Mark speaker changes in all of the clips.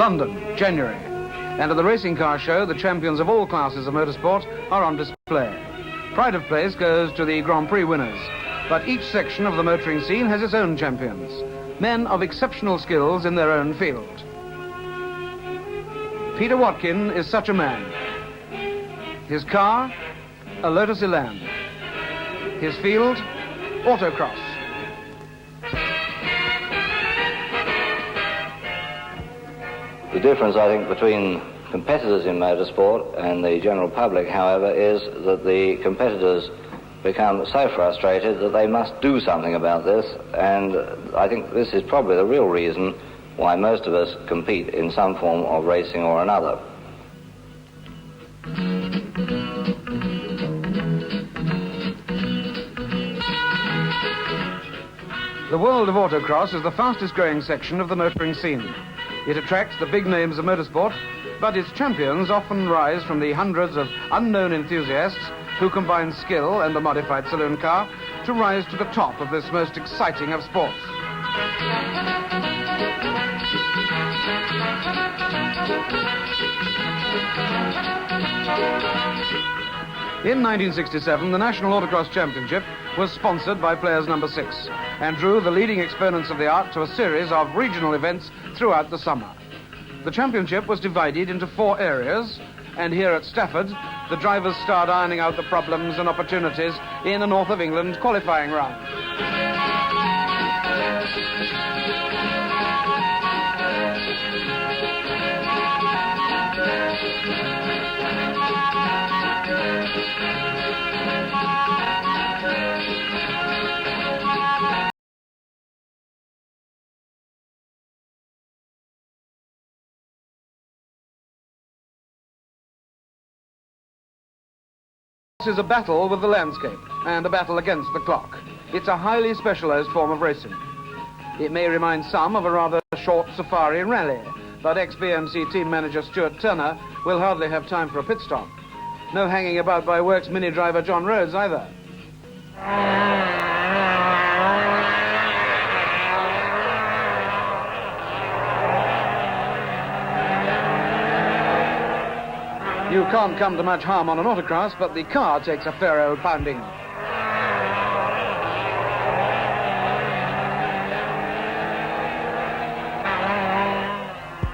Speaker 1: London, January. And at the racing car show, the champions of all classes of motorsport are on display. Pride of place goes to the Grand Prix winners, but each section of the motoring scene has its own champions, men of exceptional skills in their own field. Peter Watkin is such a man. His car, a Lotus Elan. His field, Autocross.
Speaker 2: The difference, I think, between competitors in motorsport and the general public, however, is that the competitors become so frustrated that they must do something about this, and I think this is probably the real reason why most of us compete in some form of racing or another.
Speaker 1: The world of autocross is the fastest growing section of the motoring scene. It attracts the big names of motorsport, but its champions often rise from the hundreds of unknown enthusiasts who combine skill and the modified saloon car to rise to the top of this most exciting of sports. In 1967, the National Autocross Championship was sponsored by Players Number 6 and drew the leading exponents of the art to a series of regional events throughout the summer. The championship was divided into 4 areas, and here at Stafford, the drivers start ironing out the problems and opportunities in a North of England qualifying round. This is a battle with the landscape and a battle against the clock. It's a highly specialized form of racing. It may remind some of a rather short safari rally, but ex-BMC team manager Stuart Turner will hardly have time for a pit stop. No hanging about by Works Mini driver John Rhodes either. You can't come to much harm on an autocross, but the car takes a fair old pounding.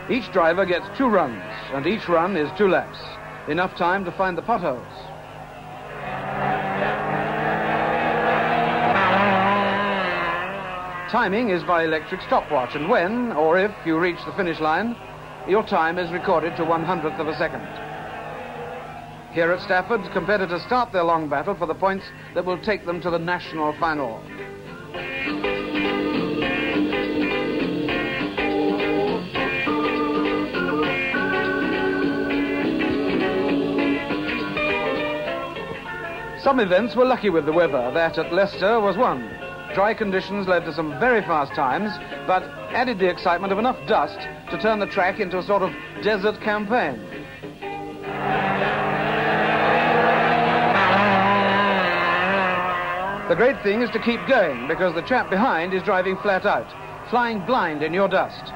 Speaker 1: Each driver gets 2 runs, and each run is 2 laps. Enough time to find the potholes. Timing is by electric stopwatch, and when, or if, you reach the finish line, your time is recorded to 1/100th of a second. Here at Stafford, competitors start their long battle for the points that will take them to the national final. Some events were lucky with the weather. That at Leicester was one. Dry conditions led to some very fast times, but added the excitement of enough dust to turn the track into a sort of desert campaign. The great thing is to keep going, because the chap behind is driving flat out, flying blind in your dust.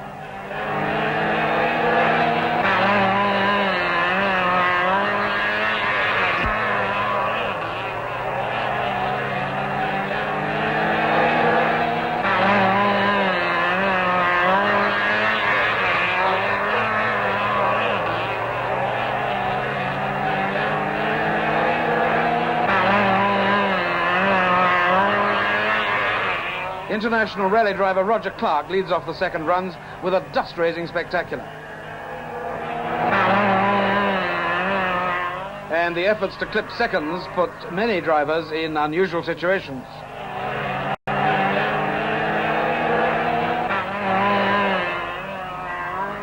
Speaker 1: International rally driver Roger Clark leads off the second runs with a dust-raising spectacular. And the efforts to clip seconds put many drivers in unusual situations.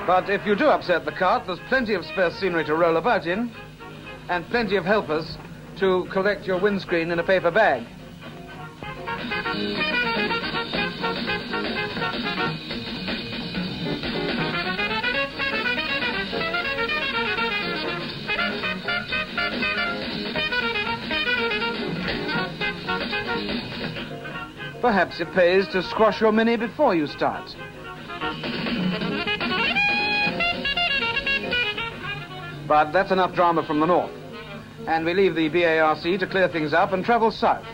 Speaker 1: But if you do upset the cart, there's plenty of spare scenery to roll about in, and plenty of helpers to collect your windscreen in a paper bag. Perhaps it pays to squash your Mini before you start. But that's enough drama from the north. And we leave the BARC to clear things up and travel south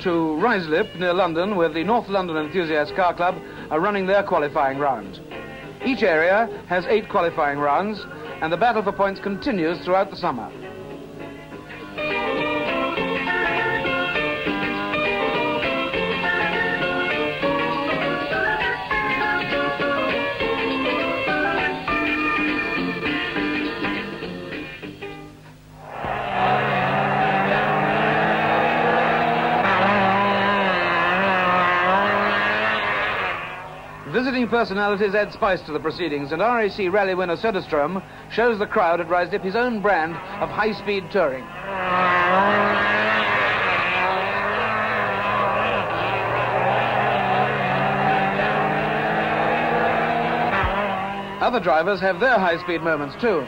Speaker 1: to Ruislip, near London, where the North London Enthusiast Car Club are running their qualifying round. Each area has 8 qualifying rounds, and the battle for points continues throughout the summer. Visiting personalities add spice to the proceedings, and RAC rally winner Söderström shows the crowd at Ruislip his own brand of high-speed touring. Other drivers have their high-speed moments too.